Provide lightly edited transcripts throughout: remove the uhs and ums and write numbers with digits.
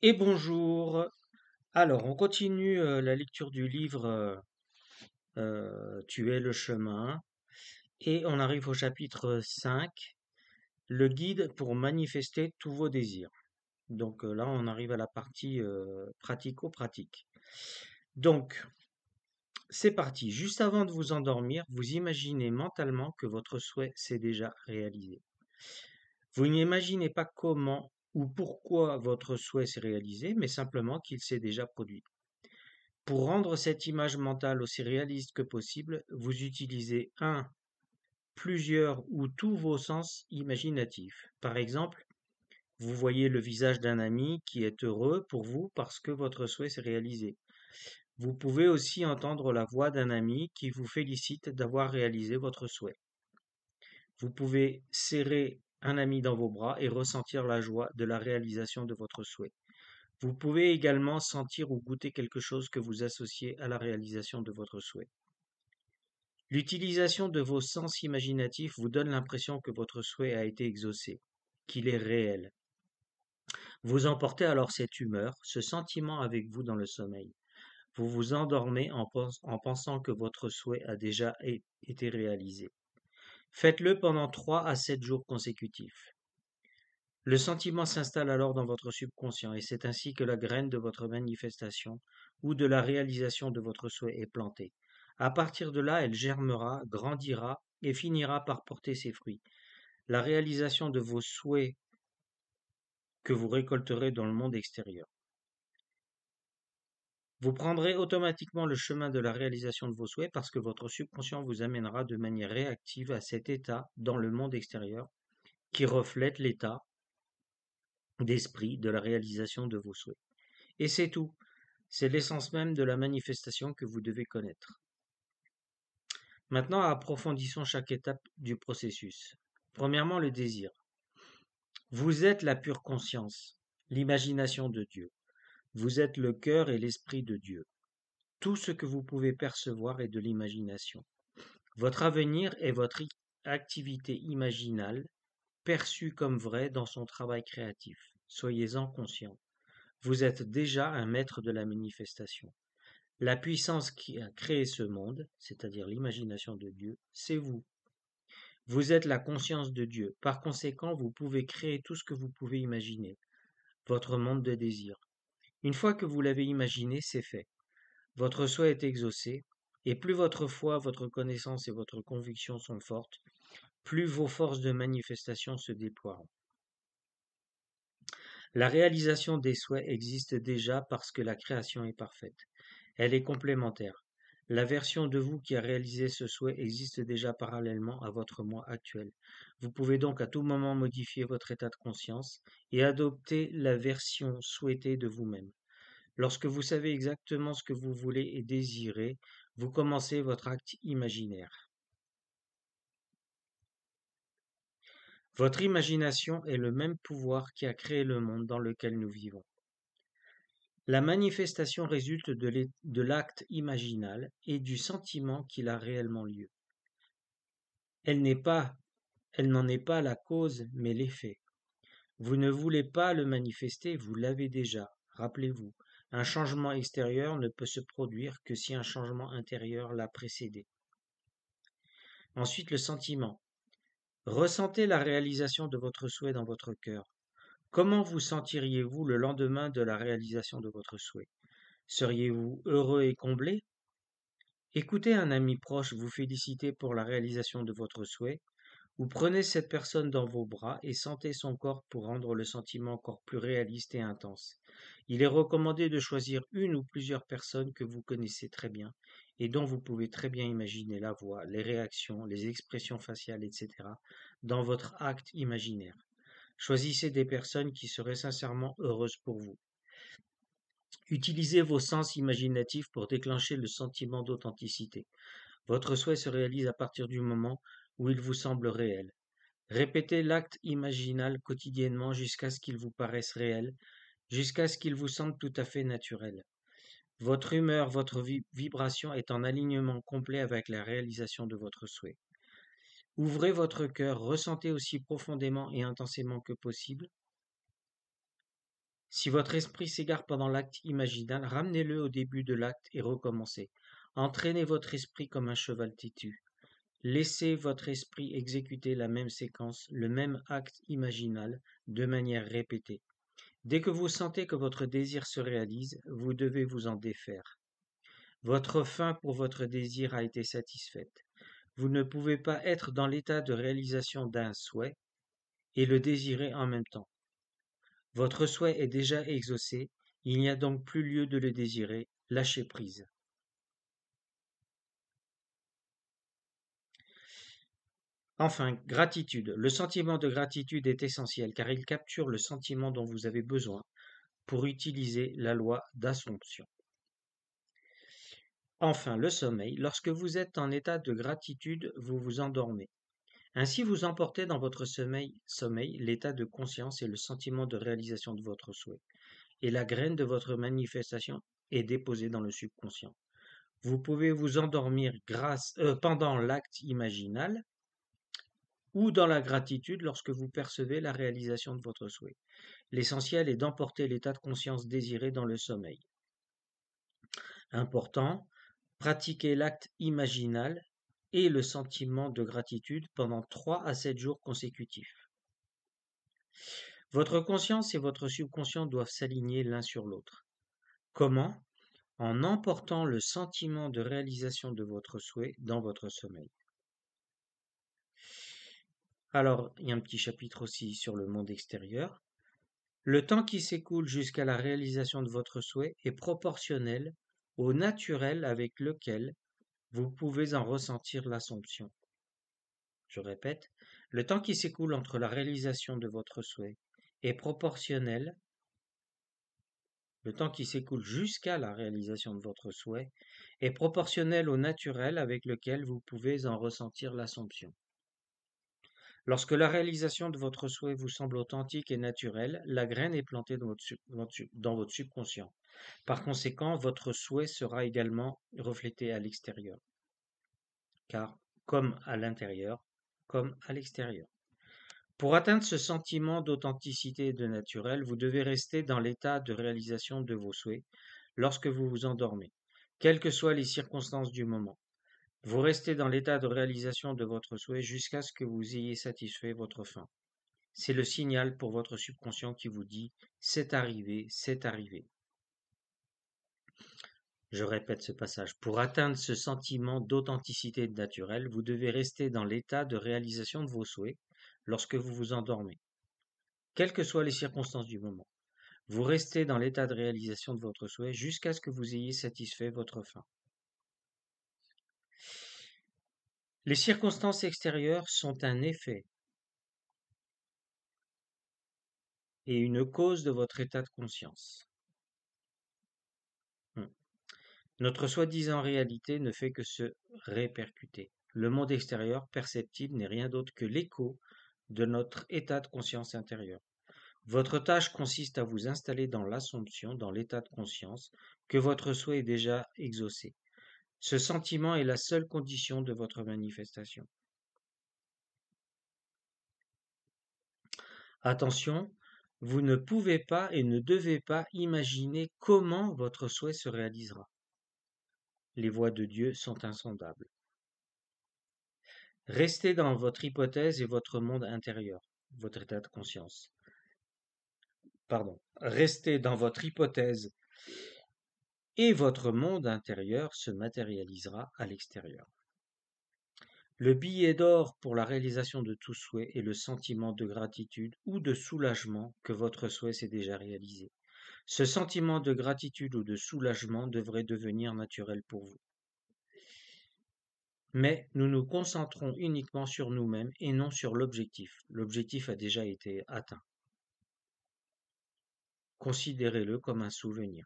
Et bonjour. Alors, on continue la lecture du livre Tu es le chemin et on arrive au chapitre 5, le guide pour manifester tous vos désirs. Donc là, on arrive à la partie pratico-pratique. Donc, c'est parti. Juste avant de vous endormir, vous imaginez mentalement que votre souhait s'est déjà réalisé. Vous n'imaginez pas comment ou pourquoi votre souhait s'est réalisé, mais simplement qu'il s'est déjà produit. Pour rendre cette image mentale aussi réaliste que possible, vous utilisez un, plusieurs ou tous vos sens imaginatifs. Par exemple, vous voyez le visage d'un ami qui est heureux pour vous parce que votre souhait s'est réalisé. Vous pouvez aussi entendre la voix d'un ami qui vous félicite d'avoir réalisé votre souhait. Vous pouvez serrer un ami dans vos bras et ressentir la joie de la réalisation de votre souhait. Vous pouvez également sentir ou goûter quelque chose que vous associez à la réalisation de votre souhait. L'utilisation de vos sens imaginatifs vous donne l'impression que votre souhait a été exaucé, qu'il est réel. Vous emportez alors cette humeur, ce sentiment avec vous dans le sommeil. Vous vous endormez en pensant que votre souhait a déjà été réalisé. Faites-le pendant 3 à 7 jours consécutifs. Le sentiment s'installe alors dans votre subconscient et c'est ainsi que la graine de votre manifestation ou de la réalisation de votre souhait est plantée. À partir de là, elle germera, grandira et finira par porter ses fruits. La réalisation de vos souhaits que vous récolterez dans le monde extérieur. Vous prendrez automatiquement le chemin de la réalisation de vos souhaits parce que votre subconscient vous amènera de manière réactive à cet état dans le monde extérieur qui reflète l'état d'esprit de la réalisation de vos souhaits. Et c'est tout. C'est l'essence même de la manifestation que vous devez connaître. Maintenant, approfondissons chaque étape du processus. Premièrement, le désir. Vous êtes la pure conscience, l'imagination de Dieu. Vous êtes le cœur et l'esprit de Dieu. Tout ce que vous pouvez percevoir est de l'imagination. Votre avenir est votre activité imaginale, perçue comme vraie dans son travail créatif. Soyez-en conscient. Vous êtes déjà un maître de la manifestation. La puissance qui a créé ce monde, c'est-à-dire l'imagination de Dieu, c'est vous. Vous êtes la conscience de Dieu. Par conséquent, vous pouvez créer tout ce que vous pouvez imaginer, votre monde de désir. Une fois que vous l'avez imaginé, c'est fait. Votre souhait est exaucé, et plus votre foi, votre connaissance et votre conviction sont fortes, plus vos forces de manifestation se déploieront. La réalisation des souhaits existe déjà parce que la création est parfaite. Elle est complémentaire. La version de vous qui a réalisé ce souhait existe déjà parallèlement à votre moi actuel. Vous pouvez donc à tout moment modifier votre état de conscience et adopter la version souhaitée de vous-même. Lorsque vous savez exactement ce que vous voulez et désirez, vous commencez votre acte imaginaire. Votre imagination est le même pouvoir qui a créé le monde dans lequel nous vivons. La manifestation résulte de l'acte imaginal et du sentiment qu'il a réellement lieu. Elle n'est pas, elle n'en est pas la cause, mais l'effet. Vous ne voulez pas le manifester, vous l'avez déjà. Rappelez-vous, un changement extérieur ne peut se produire que si un changement intérieur l'a précédé. Ensuite, le sentiment. Ressentez la réalisation de votre souhait dans votre cœur. Comment vous sentiriez-vous le lendemain de la réalisation de votre souhait? Seriez-vous heureux et comblé? Écoutez un ami proche vous féliciter pour la réalisation de votre souhait, ou prenez cette personne dans vos bras et sentez son corps pour rendre le sentiment encore plus réaliste et intense. Il est recommandé de choisir une ou plusieurs personnes que vous connaissez très bien et dont vous pouvez très bien imaginer la voix, les réactions, les expressions faciales, etc. dans votre acte imaginaire. Choisissez des personnes qui seraient sincèrement heureuses pour vous. Utilisez vos sens imaginatifs pour déclencher le sentiment d'authenticité. Votre souhait se réalise à partir du moment où il vous semble réel. Répétez l'acte imaginal quotidiennement jusqu'à ce qu'il vous paraisse réel, jusqu'à ce qu'il vous semble tout à fait naturel. Votre humeur, votre vibration est en alignement complet avec la réalisation de votre souhait. Ouvrez votre cœur, ressentez aussi profondément et intensément que possible Si votre esprit s'égare pendant l'acte imaginal, ramenez-le au début de l'acte et recommencez. Entraînez votre esprit comme un cheval têtu. Laissez votre esprit exécuter la même séquence, le même acte imaginal, de manière répétée. Dès que vous sentez que votre désir se réalise, vous devez vous en défaire. Votre fin pour votre désir a été satisfaite. Vous ne pouvez pas être dans l'état de réalisation d'un souhait et le désirer en même temps. Votre souhait est déjà exaucé, il n'y a donc plus lieu de le désirer, lâchez prise. Enfin, gratitude. Le sentiment de gratitude est essentiel car il capture le sentiment dont vous avez besoin pour utiliser la loi d'Assomption. Enfin, le sommeil. Lorsque vous êtes en état de gratitude, vous vous endormez. Ainsi, vous emportez dans votre sommeil l'état de conscience et le sentiment de réalisation de votre souhait. Et la graine de votre manifestation est déposée dans le subconscient. Vous pouvez vous endormir pendant l'acte imaginal ou dans la gratitude lorsque vous percevez la réalisation de votre souhait. L'essentiel est d'emporter l'état de conscience désiré dans le sommeil. Important, pratiquez l'acte imaginal et le sentiment de gratitude pendant 3 à 7 jours consécutifs. Votre conscience et votre subconscient doivent s'aligner l'un sur l'autre. Comment? En emportant le sentiment de réalisation de votre souhait dans votre sommeil. Alors, il y a un petit chapitre aussi sur le monde extérieur. Le temps qui s'écoule jusqu'à la réalisation de votre souhait est proportionnel au naturel avec lequel vous pouvez en ressentir l'assomption. Je répète, le temps qui s'écoule entre la réalisation de votre souhait est proportionnel, le temps qui s'écoule jusqu'à la réalisation de votre souhait est proportionnel au naturel avec lequel vous pouvez en ressentir l'assomption. Lorsque la réalisation de votre souhait vous semble authentique et naturelle, la graine est plantée dans votre subconscient. Par conséquent, votre souhait sera également reflété à l'extérieur. Car, comme à l'intérieur, comme à l'extérieur. Pour atteindre ce sentiment d'authenticité et de naturel, vous devez rester dans l'état de réalisation de vos souhaits lorsque vous vous endormez, quelles que soient les circonstances du moment. Vous restez dans l'état de réalisation de votre souhait jusqu'à ce que vous ayez satisfait votre fin. C'est le signal pour votre subconscient qui vous dit « c'est arrivé, c'est arrivé ». Je répète ce passage. Pour atteindre ce sentiment d'authenticité naturelle, vous devez rester dans l'état de réalisation de vos souhaits lorsque vous vous endormez, quelles que soient les circonstances du moment. Vous restez dans l'état de réalisation de votre souhait jusqu'à ce que vous ayez satisfait votre fin. Les circonstances extérieures sont un effet et une cause de votre état de conscience. Notre soi-disant réalité ne fait que se répercuter. Le monde extérieur perceptible n'est rien d'autre que l'écho de notre état de conscience intérieur. Votre tâche consiste à vous installer dans l'assomption, dans l'état de conscience, que votre souhait est déjà exaucé. Ce sentiment est la seule condition de votre manifestation. Attention, vous ne pouvez pas et ne devez pas imaginer comment votre souhait se réalisera. Les voies de Dieu sont insondables. Restez dans votre hypothèse et votre monde intérieur, votre état de conscience. Restez dans votre hypothèse et votre monde intérieur se matérialisera à l'extérieur. Le billet d'or pour la réalisation de tout souhait est le sentiment de gratitude ou de soulagement que votre souhait s'est déjà réalisé. Ce sentiment de gratitude ou de soulagement devrait devenir naturel pour vous. Mais nous nous concentrons uniquement sur nous-mêmes et non sur l'objectif. L'objectif a déjà été atteint. Considérez-le comme un souvenir.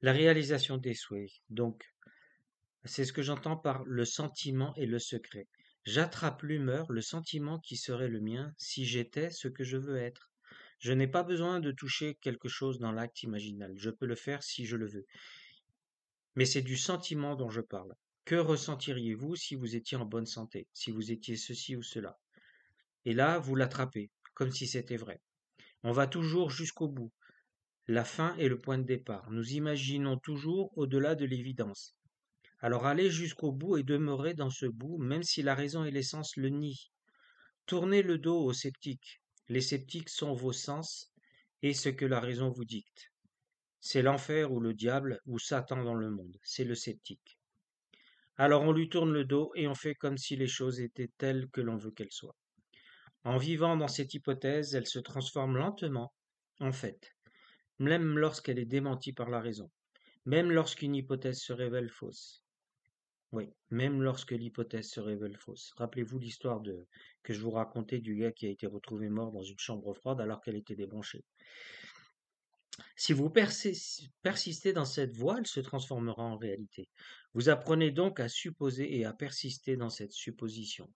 La réalisation des souhaits. Donc, c'est ce que j'entends par le sentiment et le secret. J'attrape l'humeur, le sentiment qui serait le mien si j'étais ce que je veux être. Je n'ai pas besoin de toucher quelque chose dans l'acte imaginal. Je peux le faire si je le veux. Mais c'est du sentiment dont je parle. Que ressentiriez-vous si vous étiez en bonne santé, si vous étiez ceci ou cela? Et là, vous l'attrapez, comme si c'était vrai. On va toujours jusqu'au bout. La fin est le point de départ. Nous imaginons toujours au-delà de l'évidence. Alors allez jusqu'au bout et demeurez dans ce bout, même si la raison et l'essence le nient. Tournez le dos aux sceptiques. Les sceptiques sont vos sens et ce que la raison vous dicte. C'est l'enfer ou le diable ou Satan dans le monde. C'est le sceptique. Alors on lui tourne le dos et on fait comme si les choses étaient telles que l'on veut qu'elles soient. En vivant dans cette hypothèse, elle se transforme lentement en fait, même lorsqu'elle est démentie par la raison, même lorsqu'une hypothèse se révèle fausse. Oui, même lorsque l'hypothèse se révèle fausse. Rappelez-vous l'histoire que je vous racontais du gars qui a été retrouvé mort dans une chambre froide alors qu'elle était débranchée. Si vous persistez dans cette voie, elle se transformera en réalité. Vous apprenez donc à supposer et à persister dans cette supposition.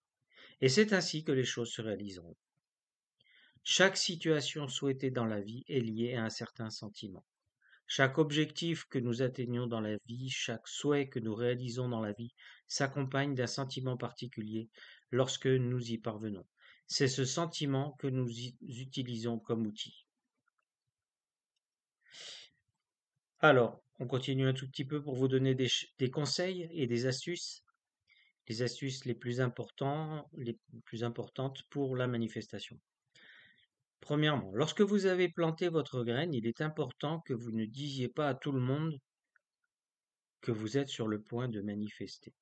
Et c'est ainsi que les choses se réaliseront. Chaque situation souhaitée dans la vie est liée à un certain sentiment. Chaque objectif que nous atteignons dans la vie, chaque souhait que nous réalisons dans la vie s'accompagne d'un sentiment particulier lorsque nous y parvenons. C'est ce sentiment que nous utilisons comme outil. Alors, on continue un tout petit peu pour vous donner des conseils et des astuces, les astuces les plus importantes pour la manifestation. Premièrement, lorsque vous avez planté votre graine, il est important que vous ne disiez pas à tout le monde que vous êtes sur le point de manifester.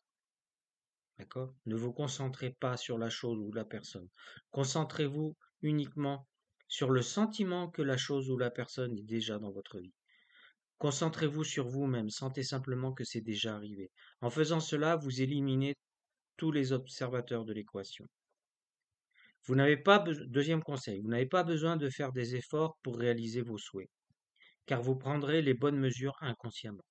D'accord? Ne vous concentrez pas sur la chose ou la personne. Concentrez-vous uniquement sur le sentiment que la chose ou la personne est déjà dans votre vie. Concentrez-vous sur vous-même, sentez simplement que c'est déjà arrivé. En faisant cela, vous éliminez tous les observateurs de l'équation. Deuxième conseil, vous n'avez pas besoin de faire des efforts pour réaliser vos souhaits, car vous prendrez les bonnes mesures inconsciemment.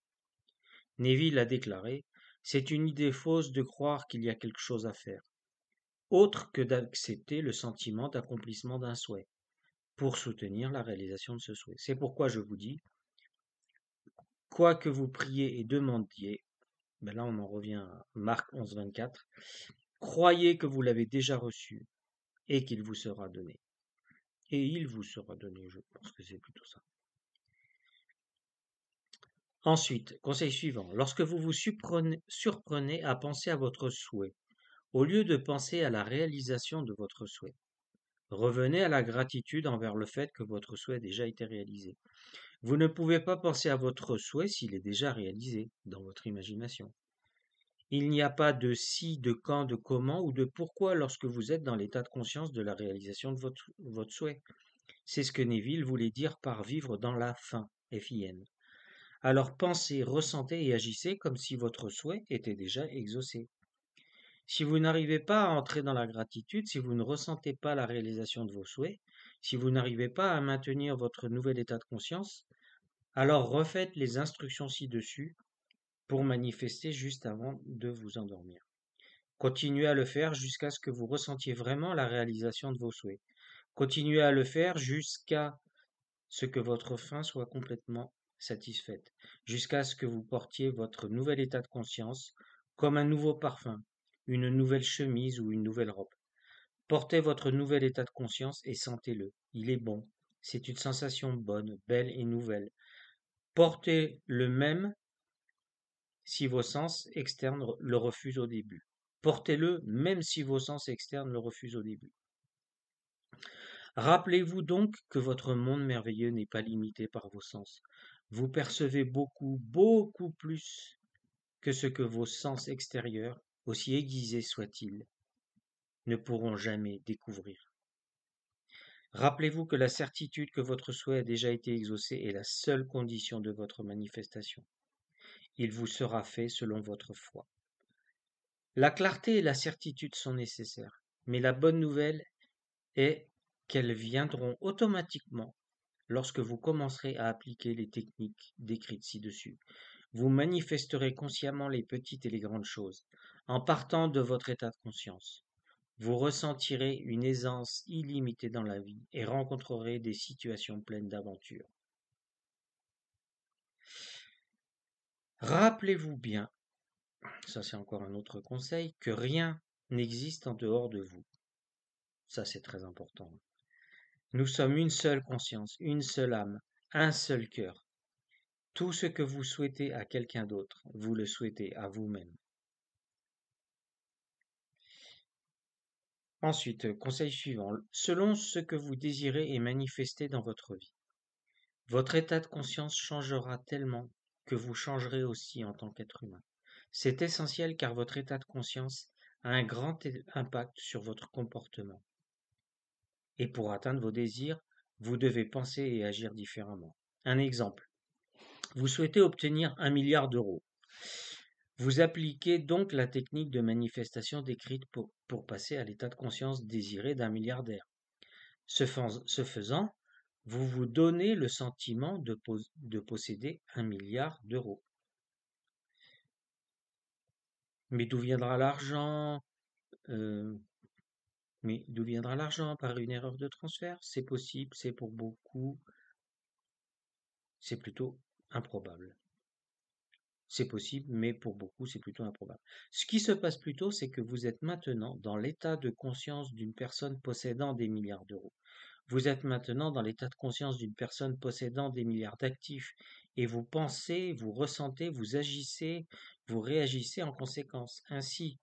Neville a déclaré, c'est une idée fausse de croire qu'il y a quelque chose à faire, autre que d'accepter le sentiment d'accomplissement d'un souhait, pour soutenir la réalisation de ce souhait. C'est pourquoi je vous dis, quoi que vous priez et demandiez, ben là on en revient à Marc 11, 24, croyez que vous l'avez déjà reçu et qu'il vous sera donné. Et il vous sera donné, je pense que c'est plutôt ça. Ensuite, conseil suivant, lorsque vous vous surprenez à penser à votre souhait, au lieu de penser à la réalisation de votre souhait, revenez à la gratitude envers le fait que votre souhait a déjà été réalisé. Vous ne pouvez pas penser à votre souhait s'il est déjà réalisé dans votre imagination. Il n'y a pas de si, de quand, de comment ou de pourquoi lorsque vous êtes dans l'état de conscience de la réalisation de votre souhait. C'est ce que Neville voulait dire par vivre dans la fin, FIN. Alors pensez, ressentez et agissez comme si votre souhait était déjà exaucé. Si vous n'arrivez pas à entrer dans la gratitude, si vous ne ressentez pas la réalisation de vos souhaits, si vous n'arrivez pas à maintenir votre nouvel état de conscience, alors refaites les instructions ci-dessus pour manifester juste avant de vous endormir. Continuez à le faire jusqu'à ce que vous ressentiez vraiment la réalisation de vos souhaits. Continuez à le faire jusqu'à ce que votre faim soit complètement satisfaite, jusqu'à ce que vous portiez votre nouvel état de conscience comme un nouveau parfum, une nouvelle chemise ou une nouvelle robe. Portez votre nouvel état de conscience et sentez-le. Il est bon. C'est une sensation bonne, belle et nouvelle. Portez le même si vos sens externes le refusent au début. Portez-le même si vos sens externes le refusent au début. Rappelez-vous donc que votre monde merveilleux n'est pas limité par vos sens. Vous percevez beaucoup, beaucoup plus que ce que vos sens extérieurs, aussi aiguisés soient-ils, ne pourront jamais découvrir. Rappelez-vous que la certitude que votre souhait a déjà été exaucé est la seule condition de votre manifestation. Il vous sera fait selon votre foi. La clarté et la certitude sont nécessaires, mais la bonne nouvelle est qu'elles viendront automatiquement lorsque vous commencerez à appliquer les techniques décrites ci-dessus. Vous manifesterez consciemment les petites et les grandes choses, en partant de votre état de conscience. Vous ressentirez une aisance illimitée dans la vie et rencontrerez des situations pleines d'aventures. Rappelez-vous bien, ça c'est encore un autre conseil, que rien n'existe en dehors de vous. Ça c'est très important. Nous sommes une seule conscience, une seule âme, un seul cœur. Tout ce que vous souhaitez à quelqu'un d'autre, vous le souhaitez à vous-même. Ensuite, conseil suivant. Selon ce que vous désirez et manifester dans votre vie, votre état de conscience changera tellement que vous changerez aussi en tant qu'être humain. C'est essentiel car votre état de conscience a un grand impact sur votre comportement. Et pour atteindre vos désirs, vous devez penser et agir différemment. Un exemple. Vous souhaitez obtenir 1 milliard d'euros. Vous appliquez donc la technique de manifestation décrite pour passer à l'état de conscience désiré d'un milliardaire. Ce faisant, vous vous donnez le sentiment de posséder 1 milliard d'euros. Mais d'où viendra l'argent Mais d'où viendra l'argent? Par une erreur de transfert? C'est possible, c'est pour beaucoup, c'est plutôt improbable. C'est possible, mais pour beaucoup, c'est plutôt improbable. Ce qui se passe plutôt, c'est que vous êtes maintenant dans l'état de conscience d'une personne possédant des milliards d'euros. Vous êtes maintenant dans l'état de conscience d'une personne possédant des milliards d'actifs et vous pensez, vous ressentez, vous agissez, vous réagissez en conséquence. Ainsi,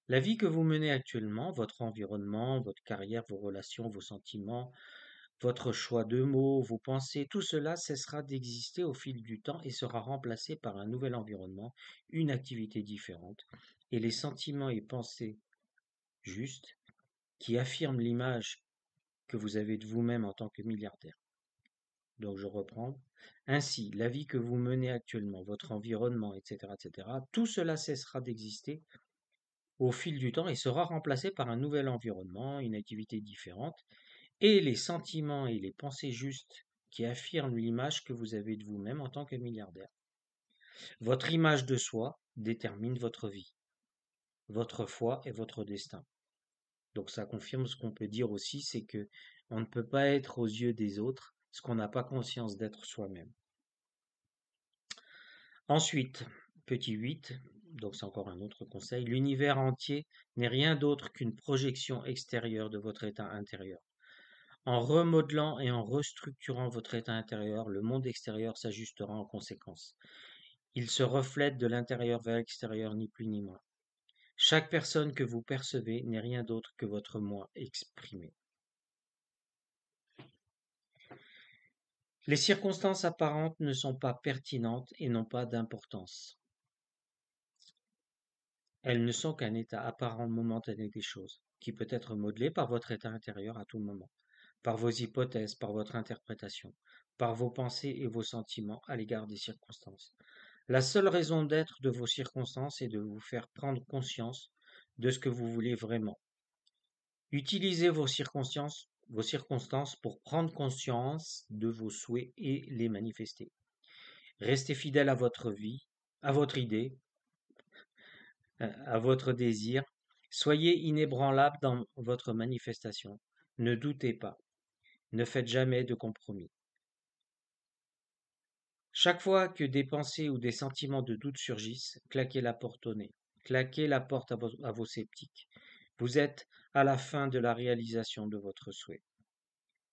la vie que vous menez actuellement, votre environnement, votre carrière, vos relations, vos sentiments, votre choix de mots, vos pensées, tout cela cessera d'exister au fil du temps et sera remplacé par un nouvel environnement, une activité différente, et les sentiments et pensées justes qui affirment l'image que vous avez de vous-même en tant que milliardaire. Donc je reprends. Ainsi, la vie que vous menez actuellement, votre environnement, etc., tout cela cessera d'exister au fil du temps et sera remplacé par un nouvel environnement, une activité différente, et les sentiments et les pensées justes qui affirment l'image que vous avez de vous-même en tant que milliardaire. Votre image de soi détermine votre vie, votre foi et votre destin. Donc ça confirme ce qu'on peut dire aussi, c'est que on ne peut pas être aux yeux des autres ce qu'on n'a pas conscience d'être soi-même. Ensuite, petit 8, donc c'est encore un autre conseil, l'univers entier n'est rien d'autre qu'une projection extérieure de votre état intérieur. En remodelant et en restructurant votre état intérieur, le monde extérieur s'ajustera en conséquence. Il se reflète de l'intérieur vers l'extérieur, ni plus ni moins. Chaque personne que vous percevez n'est rien d'autre que votre moi exprimé. Les circonstances apparentes ne sont pas pertinentes et n'ont pas d'importance. Elles ne sont qu'un état apparent momentané des choses, qui peut être modelé par votre état intérieur à tout moment, par vos hypothèses, par votre interprétation, par vos pensées et vos sentiments à l'égard des circonstances. La seule raison d'être de vos circonstances est de vous faire prendre conscience de ce que vous voulez vraiment. Utilisez vos circonstances pour prendre conscience de vos souhaits et les manifester. Restez fidèle à votre vie, à votre idée, à votre désir. Soyez inébranlable dans votre manifestation. Ne doutez pas. Ne faites jamais de compromis. Chaque fois que des pensées ou des sentiments de doute surgissent, claquez la porte au nez. Claquez la porte à vos sceptiques. Vous êtes à la fin de la réalisation de votre souhait.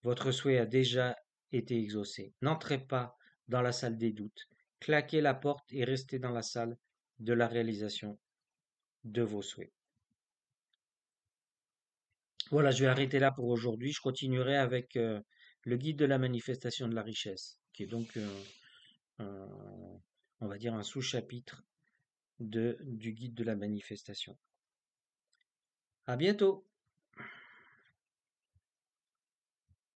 Votre souhait a déjà été exaucé. N'entrez pas dans la salle des doutes. Claquez la porte et restez dans la salle de la réalisation de vos souhaits. Voilà, je vais arrêter là pour aujourd'hui. Je continuerai avec le guide de la manifestation de la richesse, qui est donc, on va dire, un sous-chapitre du guide de la manifestation. À bientôt!